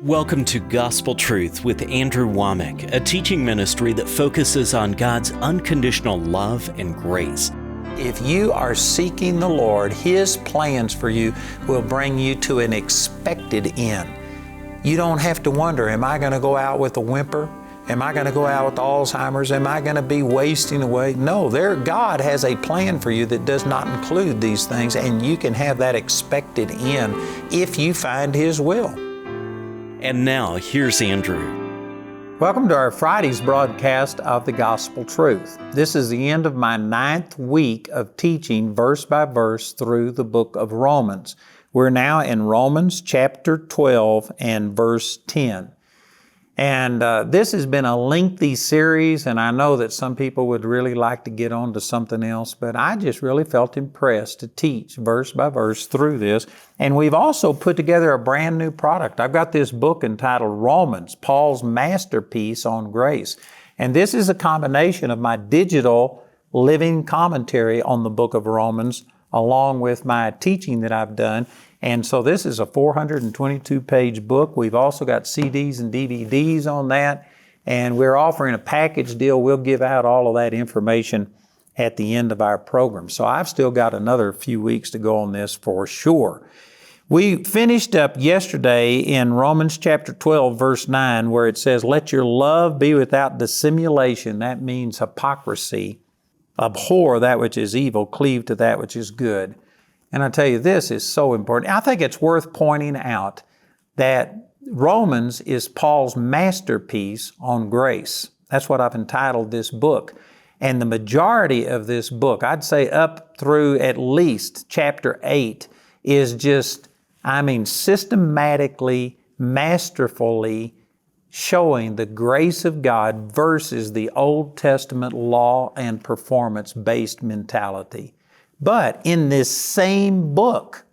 Welcome to Gospel Truth with Andrew Wommack, a teaching ministry that focuses on God's unconditional love and grace. If you are seeking the Lord, His plans for you will bring you to an expected end. You don't have to wonder, am I going to go out with a whimper? Am I going to go out with Alzheimer's? Am I going to be wasting away? No, God has a plan for you that does not include these things, and you can have that expected end if you find His will. And now, here's Andrew. Welcome to our Friday's broadcast of the Gospel Truth. This is the end of my 9th week of teaching verse by verse through the book of Romans. We're now in Romans chapter 12 and verse 10. And this has been a lengthy series, and I know that some people would really like to get on to something else, but I just really felt impressed to teach verse by verse through this. And we've also put together a brand new product. I've got this book entitled Romans, Paul's Masterpiece on Grace. And this is a combination of my digital living commentary on the book of Romans, along with my teaching that I've done. And so this is a 422-page book. We've also got CDs and DVDs on that, and we're offering a package deal. We'll give out all of that information at the end of our program. So I've still got another few weeks to go on this for sure. We finished up yesterday in Romans chapter 12, verse 9, where it says, "Let your love be without dissimulation." That means hypocrisy. "Abhor that which is evil, cleave to that which is good." And I tell you, this is so important. I think it's worth pointing out that Romans is Paul's masterpiece on grace. That's what I've entitled this book. And the majority of this book, I'd say up through at least chapter 8, is just, systematically, masterfully showing the grace of God versus the Old Testament law and performance-based mentality. But in this same book,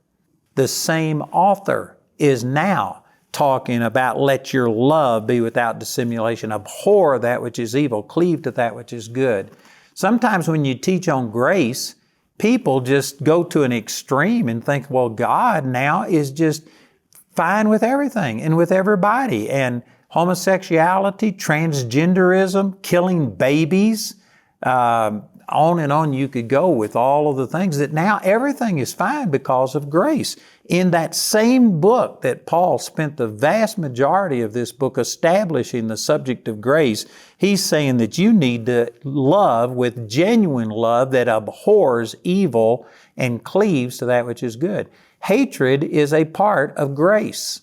the same author is now talking about let your love be without dissimulation. Abhor that which is evil, cleave to that which is good. Sometimes when you teach on grace, people just go to an extreme and think, well, God now is just fine with everything and with everybody. And homosexuality, transgenderism, killing babies, on and on you could go with all of the things that now everything is fine because of grace. In that same book that Paul spent the vast majority of this book establishing the subject of grace, he's saying that you need to love with genuine love that abhors evil and cleaves to that which is good. Hatred is a part of grace.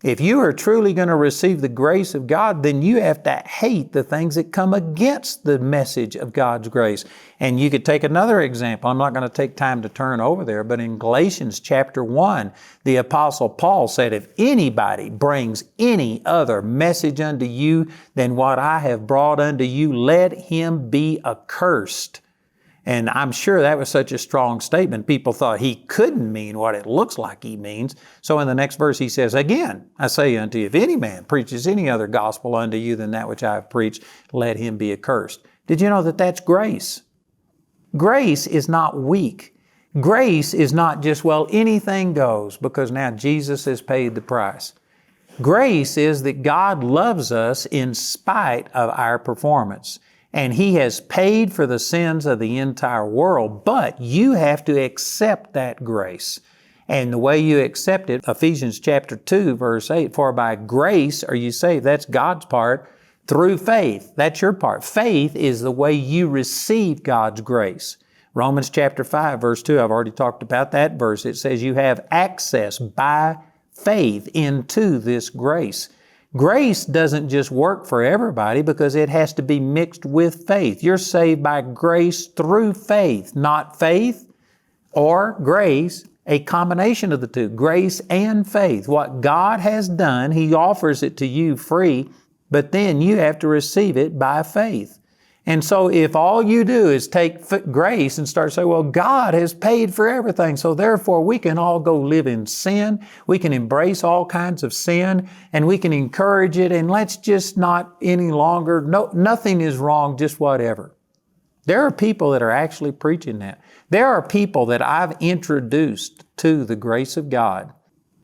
If you are truly going to receive the grace of God, then you have to hate the things that come against the message of God's grace. And you could take another example. I'm not going to take time to turn over there, but in Galatians chapter 1, the Apostle Paul said, if anybody brings any other message unto you than what I have brought unto you, let him be accursed. And I'm sure that was such a strong statement. People thought he couldn't mean what it looks like he means. So in the next verse he says, again, I say unto you, if any man preaches any other gospel unto you than that which I have preached, let him be accursed. Did you know that that's grace? Grace is not weak. Grace is not just, well, anything goes because now Jesus has paid the price. Grace is that God loves us in spite of our performance. And He has paid for the sins of the entire world, but you have to accept that grace. And the way you accept it, Ephesians chapter 2, verse 8, for by grace are you saved. That's God's part. Through faith. That's your part. Faith is the way you receive God's grace. Romans chapter 5, verse 2, I've already talked about that verse. It says you have access by faith into this grace. Grace doesn't just work for everybody because it has to be mixed with faith. You're saved by grace through faith, not faith or grace, a combination of the two, grace and faith. What God has done, He offers it to you free, but then you have to receive it by faith. And so if all you do is take grace and start saying, well, God has paid for everything, so therefore we can all go live in sin, we can embrace all kinds of sin, and we can encourage it, and let's just not any longer, nothing is wrong, just whatever. There are people that are actually preaching that. There are people that I've introduced to the grace of God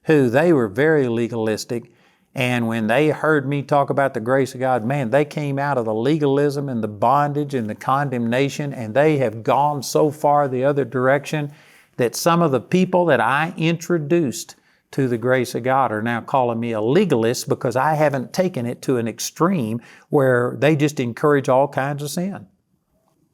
who they were very legalistic. And when they heard me talk about the grace of God, man, they came out of the legalism and the bondage and the condemnation, and they have gone so far the other direction that some of the people that I introduced to the grace of God are now calling me a legalist because I haven't taken it to an extreme where they just encourage all kinds of sin.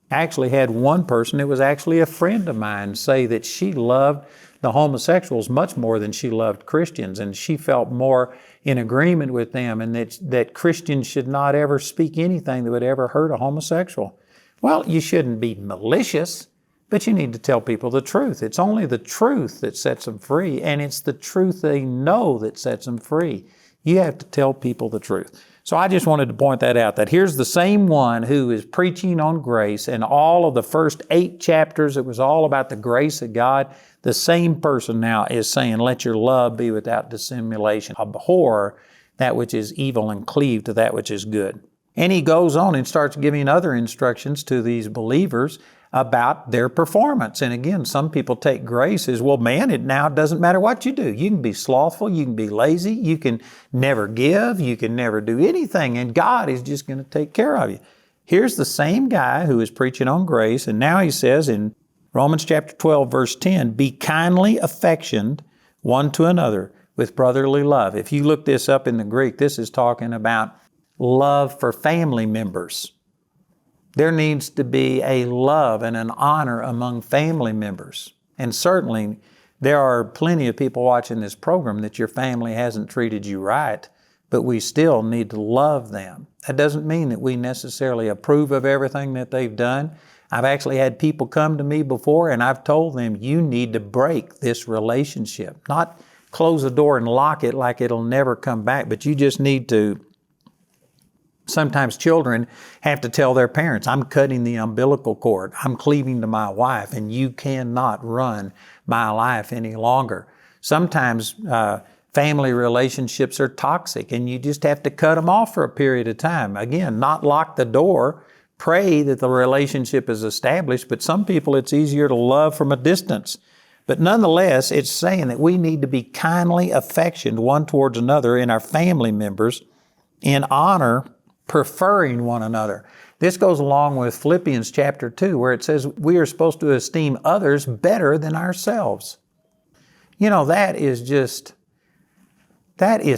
I actually had one person, it was actually a friend of mine, say that she loved the homosexuals much more than she loved Christians, and she felt more in agreement with them, and that Christians should not ever speak anything that would ever hurt a homosexual. Well, you shouldn't be malicious, but you need to tell people the truth. It's only the truth that sets them free, and it's the truth they know that sets them free. You have to tell people the truth. So I just wanted to point that out, that here's the same one who is preaching on grace, and all of the first 8 chapters, it was all about the grace of God. The same person now is saying, let your love be without dissimulation. Abhor that which is evil and cleave to that which is good. And he goes on and starts giving other instructions to these believers about their performance. And again, some people take grace as, well, man, it now doesn't matter what you do. You can be slothful, you can be lazy, you can never give, you can never do anything, and God is just going to take care of you. Here's the same guy who is preaching on grace, and now he says in Romans chapter 12, verse 10, be kindly affectioned one to another with brotherly love. If you look this up in the Greek, this is talking about love for family members. There needs to be a love and an honor among family members. And certainly, there are plenty of people watching this program that your family hasn't treated you right, but we still need to love them. That doesn't mean that we necessarily approve of everything that they've done. I've actually had people come to me before, and I've told them, you need to break this relationship. Not close the door and lock it like it'll never come back, but you just need to. Sometimes children have to tell their parents, I'm cutting the umbilical cord. I'm cleaving to my wife, and you cannot run my life any longer. Sometimes family relationships are toxic, and you just have to cut them off for a period of time. Again, not lock the door. Pray that the relationship is established, but some people it's easier to love from a distance. But nonetheless, it's saying that we need to be kindly affectioned one towards another in our family members, in honor, preferring one another. This goes along with Philippians chapter 2, where it says we are supposed to esteem others better than ourselves. You know, that is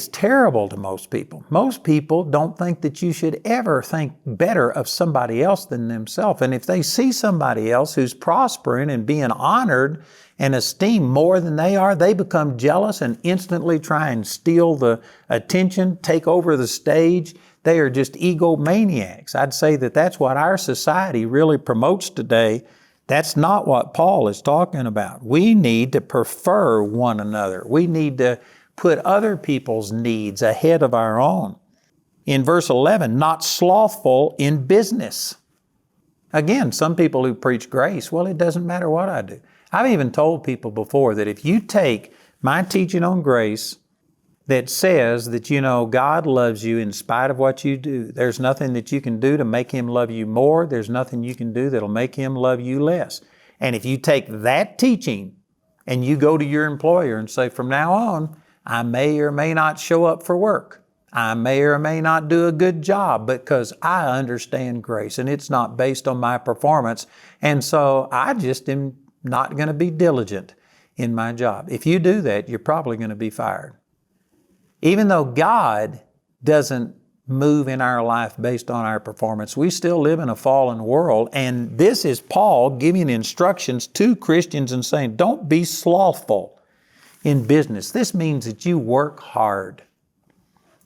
terrible to most people. Most people don't think that you should ever think better of somebody else than themselves. And if they see somebody else who's prospering and being honored and esteemed more than they are, they become jealous and instantly try and steal the attention, take over the stage. They are just egomaniacs. I'd say that that's what our society really promotes today. That's not what Paul is talking about. We need to prefer one another. We need to put other people's needs ahead of our own. In verse 11, not slothful in business. Again, some people who preach grace, well, it doesn't matter what I do. I've even told people before that if you take my teaching on grace that says that, you know, God loves you in spite of what you do. There's nothing that you can do to make Him love you more. There's nothing you can do that'll make Him love you less. And if you take that teaching and you go to your employer and say, from now on, I may or may not show up for work. I may or may not do a good job because I understand grace and it's not based on my performance. And so I just am not going to be diligent in my job. If you do that, you're probably going to be fired. Even though God doesn't move in our life based on our performance, we still live in a fallen world. And this is Paul giving instructions to Christians and saying, don't be slothful in business. This means that you work hard.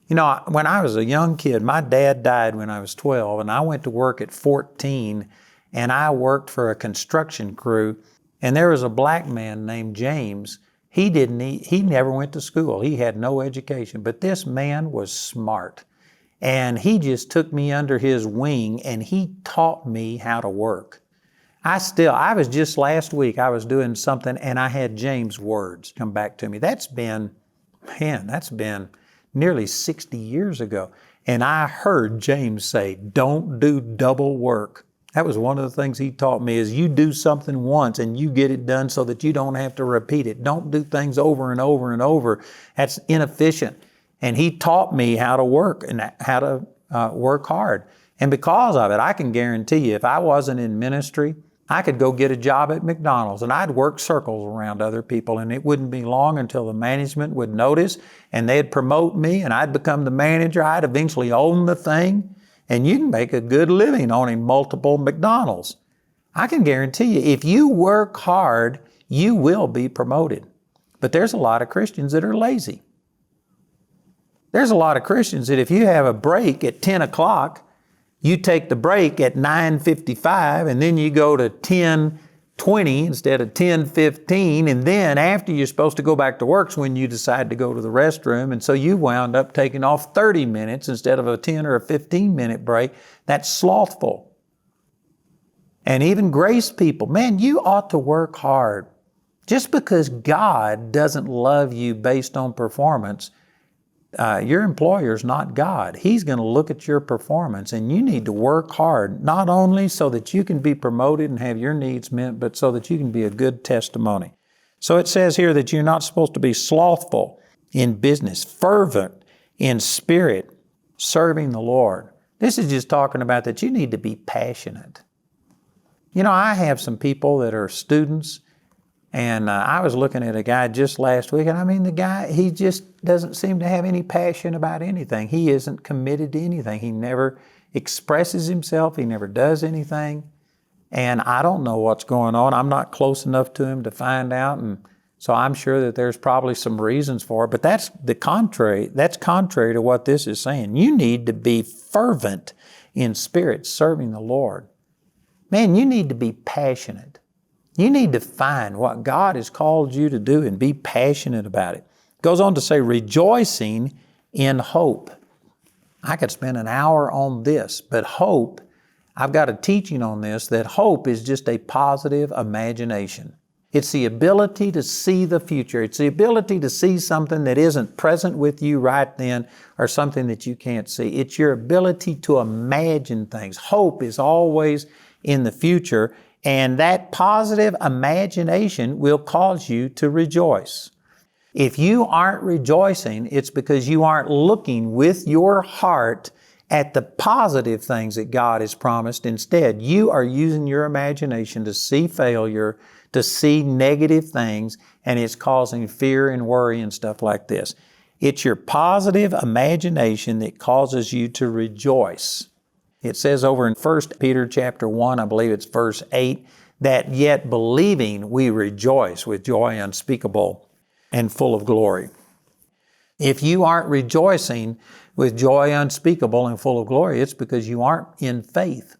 You know, when I was a young kid, my dad died when I was 12, and I went to work at 14, and I worked for a construction crew, and there was a black man named James. He never went to school. He had no education, but this man was smart. And he just took me under his wing and he taught me how to work. I was just last week, I was doing something and I had James' words come back to me. That's been nearly 60 years ago. And I heard James say, don't do double work. That was one of the things he taught me, is you do something once and you get it done so that you don't have to repeat it. Don't do things over and over and over. That's inefficient. And he taught me how to work and how to work hard. And because of it, I can guarantee you, if I wasn't in ministry, I could go get a job at McDonald's and I'd work circles around other people, and it wouldn't be long until the management would notice and they'd promote me and I'd become the manager. I'd eventually own the thing, and you can make a good living owning multiple McDonald's. I can guarantee you, if you work hard, you will be promoted. But there's a lot of Christians that are lazy. There's a lot of Christians that if you have a break at 10 o'clock, you take the break at 9:55 and then you go to 10:20 instead of 10:15, and then after you're supposed to go back to work's when you decide to go to the restroom, and so you wound up taking off 30 minutes instead of a 10 or a 15-minute break. That's slothful. And even grace people, man, you ought to work hard. Just because God doesn't love you based on performance, your employer's not God. He's going to look at your performance, and you need to work hard, not only so that you can be promoted and have your needs met, but so that you can be a good testimony. So it says here that you're not supposed to be slothful in business, fervent in spirit, serving the Lord. This is just talking about that you need to be passionate. You know, I have some people that are students, and I was looking at a guy just last week, and I mean, the guy, he just doesn't seem to have any passion about anything. He isn't committed to anything. He never expresses himself. He never does anything. And I don't know what's going on. I'm not close enough to him to find out. And so I'm sure that there's probably some reasons for it. But that's contrary to what this is saying. You need to be fervent in spirit, serving the Lord. Man, you need to be passionate. You need to find what God has called you to do and be passionate about it. It goes on to say, rejoicing in hope. I could spend an hour on this, but hope, I've got a teaching on this, that hope is just a positive imagination. It's the ability to see the future. It's the ability to see something that isn't present with you right then, or something that you can't see. It's your ability to imagine things. Hope is always in the future, and that positive imagination will cause you to rejoice. If you aren't rejoicing, it's because you aren't looking with your heart at the positive things that God has promised. Instead, you are using your imagination to see failure, to see negative things, and it's causing fear and worry and stuff like this. It's your positive imagination that causes you to rejoice. It says over in 1 Peter chapter 1, I believe it's verse 8, that yet believing we rejoice with joy unspeakable and full of glory. If you aren't rejoicing with joy unspeakable and full of glory, it's because you aren't in faith.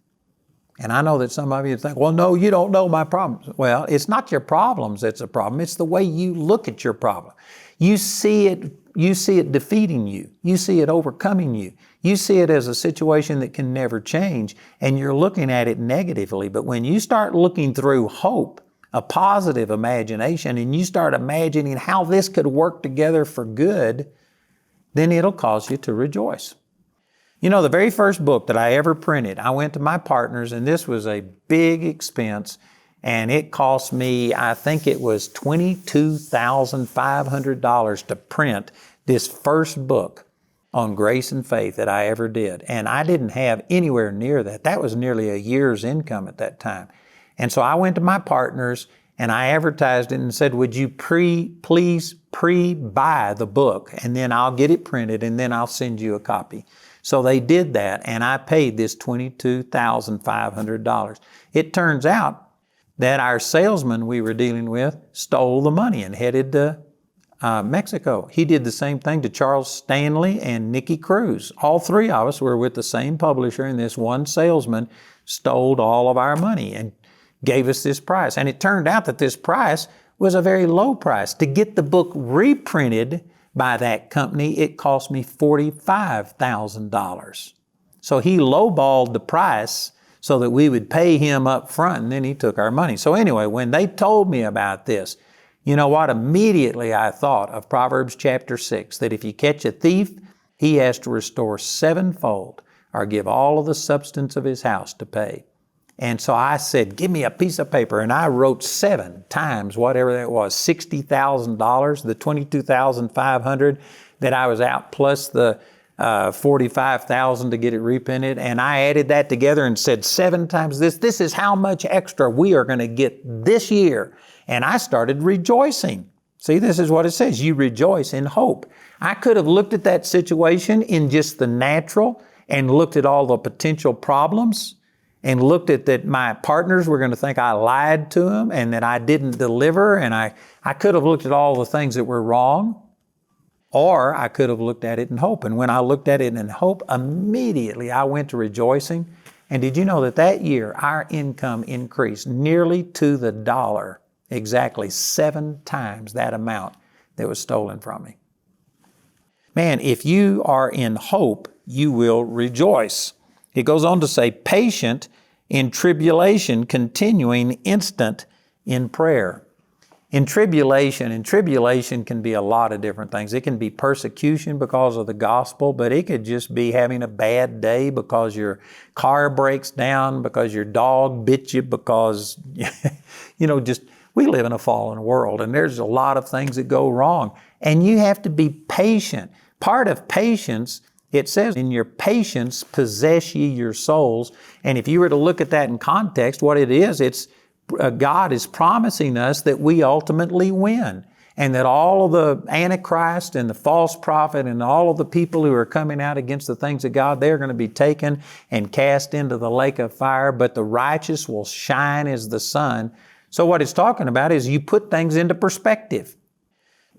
And I know that some of you think, well, no, you don't know my problems. Well, it's not your problems that's a problem. It's the way you look at your problem. You see it defeating you. You see it overcoming you. You see it as a situation that can never change, and you're looking at it negatively. But when you start looking through hope, a positive imagination, and you start imagining how this could work together for good, then it'll cause you to rejoice. You know, the very first book that I ever printed, I went to my partners, and this was a big expense, and it cost me, I think it was $22,500 to print this first book on grace and faith that I ever did. And I didn't have anywhere near that. That was nearly a year's income at that time. And so I went to my partners and I advertised it and said, would you please pre-buy the book, and then I'll get it printed and then I'll send you a copy. So they did that, and I paid this $22,500. It turns out that our salesman we were dealing with stole the money and headed to Mexico. He did the same thing to Charles Stanley and Nikki Cruz. All three of us were with the same publisher, and this one salesman stole all of our money and gave us this price. And it turned out that this price was a very low price. To get the book reprinted by that company, it cost me $45,000. So he lowballed the price so that we would pay him up front, and then he took our money. So anyway, when they told me about this, you know what? Immediately I thought of Proverbs chapter 6, that if you catch a thief, he has to restore sevenfold or give all of the substance of his house to pay. And so I said, give me a piece of paper. And I wrote 7 times whatever that was, $60,000, the $22,500 that I was out, plus the $45,000 to get it reprinted. And I added that together and said 7 times this. This is how much extra we are going to get this year. And I started rejoicing. See, this is what it says. You rejoice in hope. I could have looked at that situation in just the natural and looked at all the potential problems and looked at that my partners were going to think I lied to them and that I didn't deliver. And I could have looked at all the things that were wrong. Or I could have looked at it in hope. And when I looked at it in hope, immediately I went to rejoicing. And did you know that that year our income increased nearly to the dollar, exactly 7 times that amount that was stolen from me? Man, if you are in hope, you will rejoice. It goes on to say, patient in tribulation, continuing instant in prayer. In tribulation can be a lot of different things. It can be persecution because of the gospel, but it could just be having a bad day because your car breaks down, because your dog bit you, because, we live in a fallen world and there's a lot of things that go wrong. And you have to be patient. Part of patience, it says, in your patience possess ye your souls. And if you were to look at that in context, what it is, it's God is promising us that we ultimately win, and that all of the Antichrist and the false prophet and all of the people who are coming out against the things of God, they're going to be taken and cast into the lake of fire, but the righteous will shine as the sun. So what it's talking about is you put things into perspective.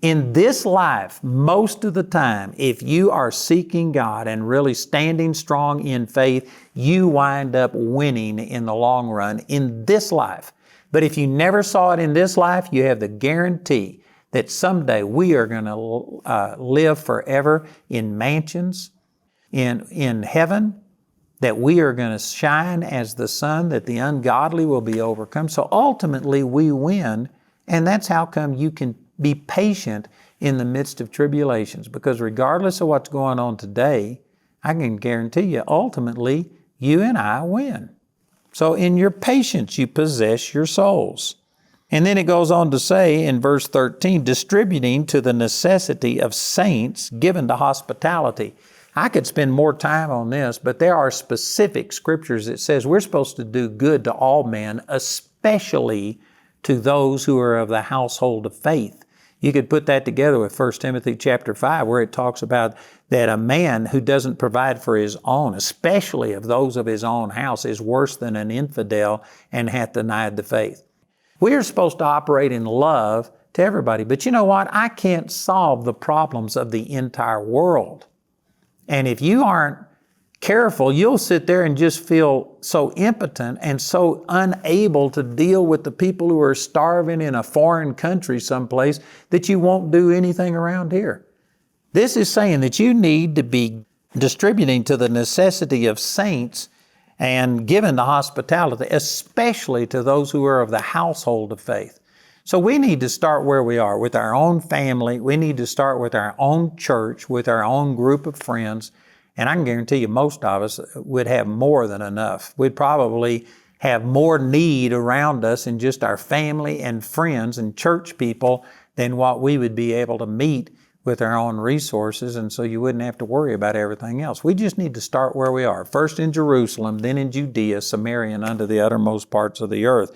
In this life, most of the time, if you are seeking God and really standing strong in faith, you wind up winning in the long run in this life. But if you never saw it in this life, you have the guarantee that someday we are going to live forever in mansions in heaven, that we are going to shine as the sun, that the ungodly will be overcome. So ultimately we win, and that's how come you can be patient in the midst of tribulations, because regardless of what's going on today, I can guarantee you, ultimately, you and I win. So in your patience, you possess your souls. And then it goes on to say in verse 13, distributing to the necessity of saints given to hospitality. I could spend more time on this, but there are specific scriptures that says we're supposed to do good to all men, especially to those who are of the household of faith. You could put that together with 1 Timothy chapter 5, where it talks about that a man who doesn't provide for his own, especially of those of his own house, is worse than an infidel and hath denied the faith. We are supposed to operate in love to everybody. But you know what? I can't solve the problems of the entire world. And if you aren't careful, you'll sit there and just feel so impotent and so unable to deal with the people who are starving in a foreign country someplace that you won't do anything around here. This is saying that you need to be distributing to the necessity of saints and giving the hospitality, especially to those who are of the household of faith. So we need to start where we are, with our own family. We need to start with our own church, with our own group of friends. And I can guarantee you most of us would have more than enough. We'd probably have more need around us in just our family and friends and church people than what we would be able to meet with our own resources, and so you wouldn't have to worry about everything else. We just need to start where we are. First in Jerusalem, then in Judea, Samaria, and unto the uttermost parts of the earth.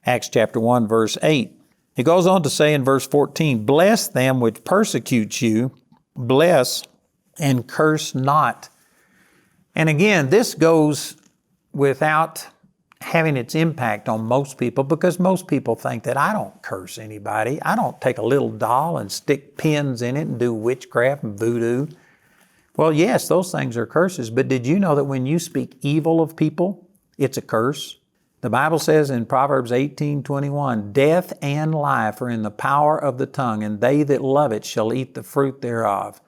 Acts chapter 1, verse 8. He goes on to say in verse 14, bless them which persecute you, bless and curse not. And again, this goes without having its impact on most people, because most people think that I don't curse anybody. I don't take a little doll and stick pins in it and do witchcraft and voodoo. Well, yes, those things are curses, but did you know that when you speak evil of people, it's a curse? The Bible says in Proverbs 18:21, death and life are in the power of the tongue, and they that love it shall eat the fruit thereof.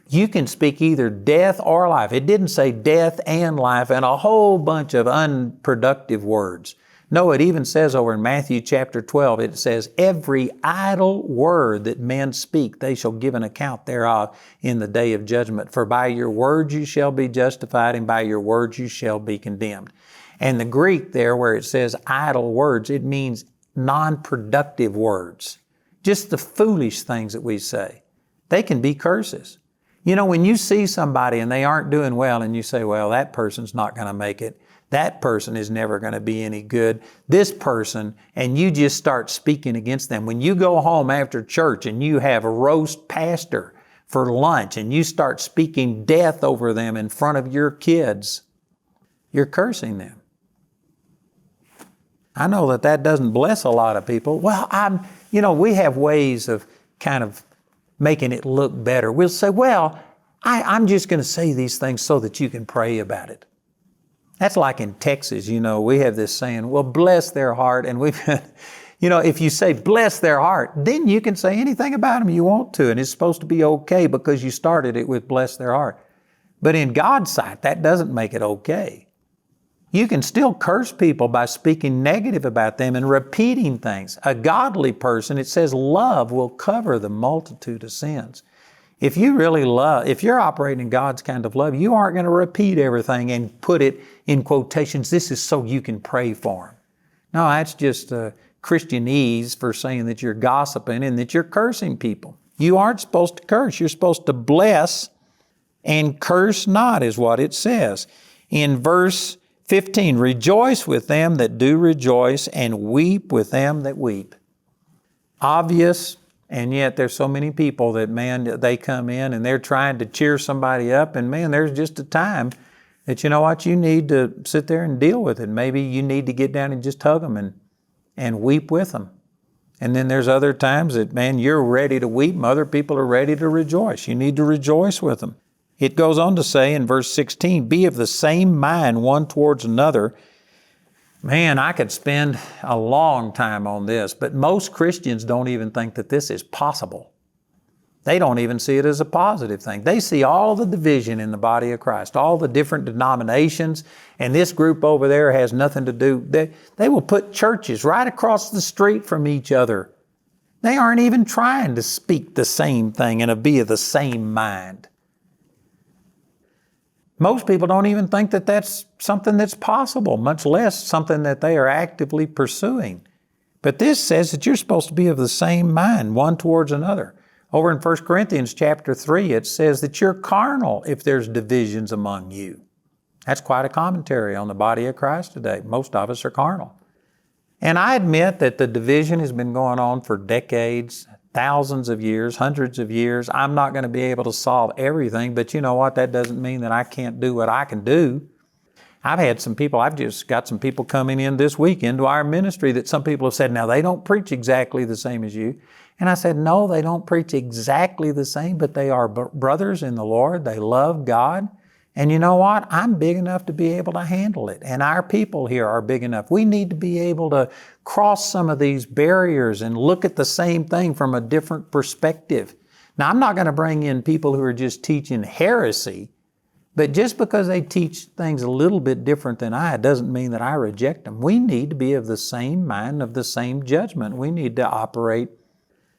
You can speak either death or life. It didn't say death and life and a whole bunch of unproductive words. No, it even says over in Matthew chapter 12, it says, every idle word that men speak, they shall give an account thereof in the day of judgment. For by your words you shall be justified, and by your words you shall be condemned. And the Greek there where it says idle words, it means non-productive words. Just the foolish things that we say. They can be curses. You know, when you see somebody and they aren't doing well and you say, well, that person's not going to make it. That person is never going to be any good. This person, and you just start speaking against them. When you go home after church and you have a roast pastor for lunch and you start speaking death over them in front of your kids, you're cursing them. I know that doesn't bless a lot of people. Well, we have ways of kind of making it look better. We'll say, well, I'm just going to say these things so that you can pray about it. That's like in Texas, we have this saying, well, bless their heart. And if you say bless their heart, then you can say anything about them you want to. And it's supposed to be okay because you started it with bless their heart. But in God's sight, that doesn't make it okay. You can still curse people by speaking negative about them and repeating things. A godly person, it says love will cover the multitude of sins. If you really love, if you're operating in God's kind of love, you aren't going to repeat everything and put it in quotations. This is so you can pray for them. No, that's just Christianese for saying that you're gossiping and that you're cursing people. You aren't supposed to curse. You're supposed to bless and curse not is what it says. In verse 15, rejoice with them that do rejoice and weep with them that weep. Obvious. And yet there's so many people that, they come in and they're trying to cheer somebody up. And there's just a time that, you need to sit there and deal with it. Maybe you need to get down and just hug them and weep with them. And then there's other times that, you're ready to weep and other people are ready to rejoice. You need to rejoice with them. It goes on to say in verse 16, be of the same mind one towards another. I could spend a long time on this, but most Christians don't even think that this is possible. They don't even see it as a positive thing. They see all the division in the body of Christ, all the different denominations, and this group over there has nothing to do. They will put churches right across the street from each other. They aren't even trying to speak the same thing and be of the same mind. Most people don't even think that that's something that's possible, much less something that they are actively pursuing. But this says that you're supposed to be of the same mind, one towards another. Over in 1 Corinthians chapter 3, it says that you're carnal if there's divisions among you. That's quite a commentary on the body of Christ today. Most of us are carnal. And I admit that the division has been going on for decades, thousands of years, hundreds of years. I'm not going to be able to solve everything, but you know what? That doesn't mean that I can't do what I can do. I've just got some people coming in this week into our ministry that some people have said, now they don't preach exactly the same as you. And I said, no, they don't preach exactly the same, but they are brothers in the Lord. They love God. And you know what? I'm big enough to be able to handle it. And our people here are big enough. We need to be able to cross some of these barriers and look at the same thing from a different perspective. Now, I'm not going to bring in people who are just teaching heresy, but just because they teach things a little bit different than I, it doesn't mean that I reject them. We need to be of the same mind, of the same judgment. We need to operate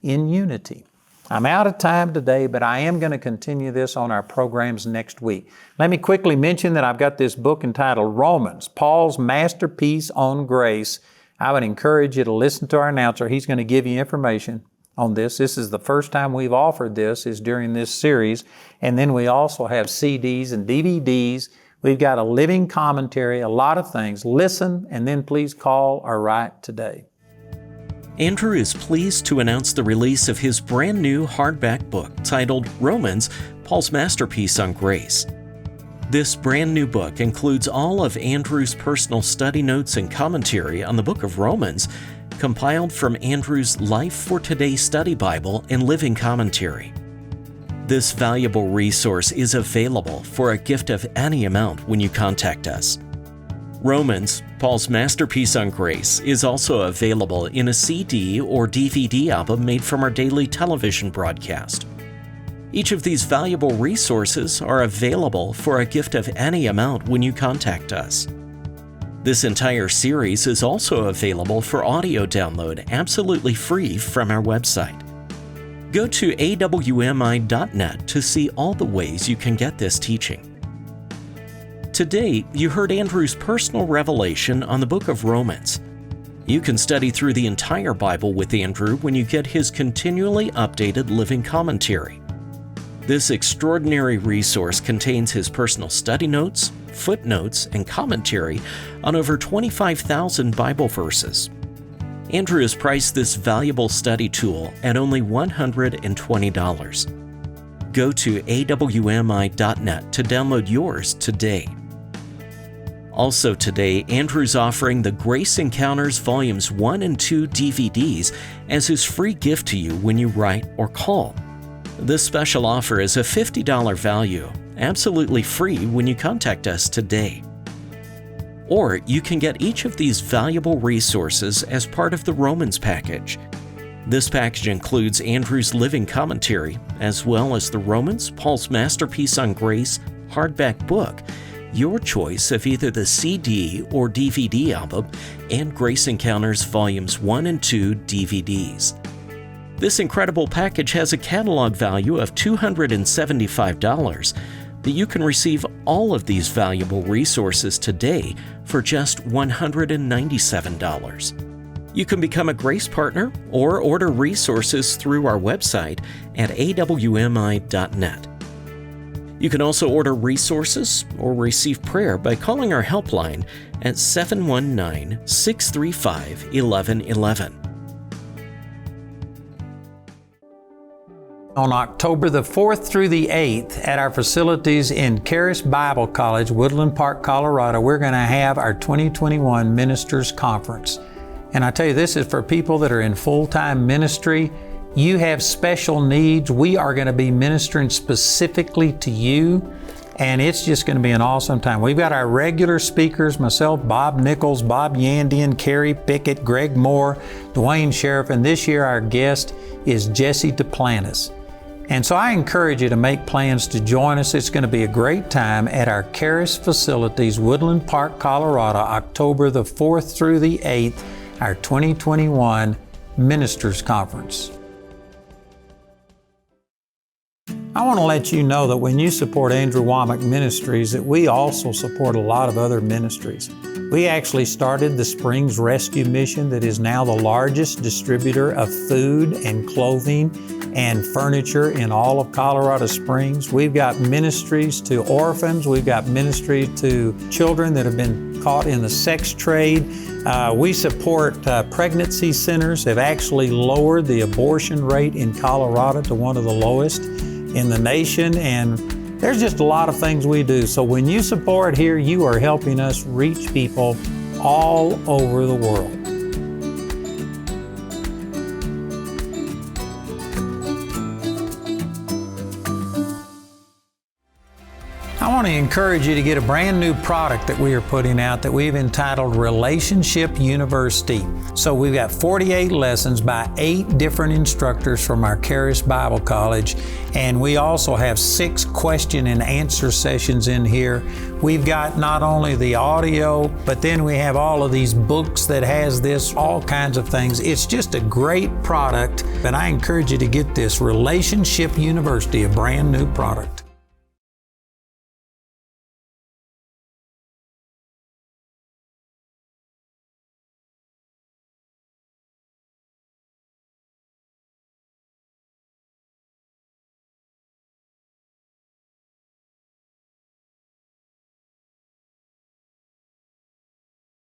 in unity. I'm out of time today, but I am going to continue this on our programs next week. Let me quickly mention that I've got this book entitled Romans, Paul's Masterpiece on Grace. I would encourage you to listen to our announcer. He's going to give you information on this. This is the first time we've offered this, is during this series. And then we also have CDs and DVDs. We've got a living commentary, a lot of things. Listen, and then please call or write today. Andrew is pleased to announce the release of his brand new hardback book titled Romans, Paul's Masterpiece on Grace. This brand new book includes all of Andrew's personal study notes and commentary on the book of Romans, compiled from Andrew's Life for Today Study Bible and Living Commentary. This valuable resource is available for a gift of any amount when you contact us. Romans, Paul's Masterpiece on Grace, is also available in a CD or DVD album made from our daily television broadcast. Each of these valuable resources are available for a gift of any amount when you contact us. This entire series is also available for audio download absolutely free from our website. Go to awmi.net to see all the ways you can get this teaching. Today, you heard Andrew's personal revelation on the book of Romans. You can study through the entire Bible with Andrew when you get his continually updated living commentary. This extraordinary resource contains his personal study notes, footnotes, and commentary on over 25,000 Bible verses. Andrew has priced this valuable study tool at only $120. Go to awmi.net to download yours today. Also today, Andrew's offering the Grace Encounters Volumes 1 and 2 DVDs as his free gift to you when you write or call. This special offer is a $50 value, absolutely free when you contact us today. Or you can get each of these valuable resources as part of the Romans package. This package includes Andrew's living commentary, as well as the Romans, Paul's Masterpiece on Grace hardback book, your choice of either the CD or DVD album, and Grace Encounters Volumes 1 and 2 DVDs. This incredible package has a catalog value of $275, but you can receive all of these valuable resources today for just $197. You can become a Grace Partner or order resources through our website at awmi.net. You can also order resources or receive prayer by calling our helpline at 719-635-1111. On October the 4th through the 8th at our facilities in Charis Bible College, Woodland Park, Colorado, we're going to have our 2021 Ministers Conference. And I tell you, this is for people that are in full-time ministry. You have special needs. We are going to be ministering specifically to you, and it's just going to be an awesome time. We've got our regular speakers, myself, Bob Nichols, Bob Yandian, Carrie Pickett, Greg Moore, Dwayne Sheriff, and this year our guest is Jesse Duplantis. And so I encourage you to make plans to join us. It's going to be a great time at our Charis facilities, Woodland Park, Colorado, October the 4th through the 8th, our 2021 Ministers Conference. I want to let you know that when you support Andrew Wommack Ministries, that we also support a lot of other ministries. We actually started the Springs Rescue Mission that is now the largest distributor of food and clothing and furniture in all of Colorado Springs. We've got ministries to orphans. We've got ministry to children that have been caught in the sex trade. We support pregnancy centers, have actually lowered the abortion rate in Colorado to one of the lowest in the nation, and there's just a lot of things we do. So when you support here, you are helping us reach people all over the world. I want to encourage you to get a brand new product that we are putting out that we've entitled Relationship University. So we've got 48 lessons by 8 different instructors from our Charis Bible College, and we also have 6 question and answer sessions in here. We've got not only the audio, but then we have all of these books that has this, all kinds of things. It's just a great product, and I encourage you to get this Relationship University, a brand new product.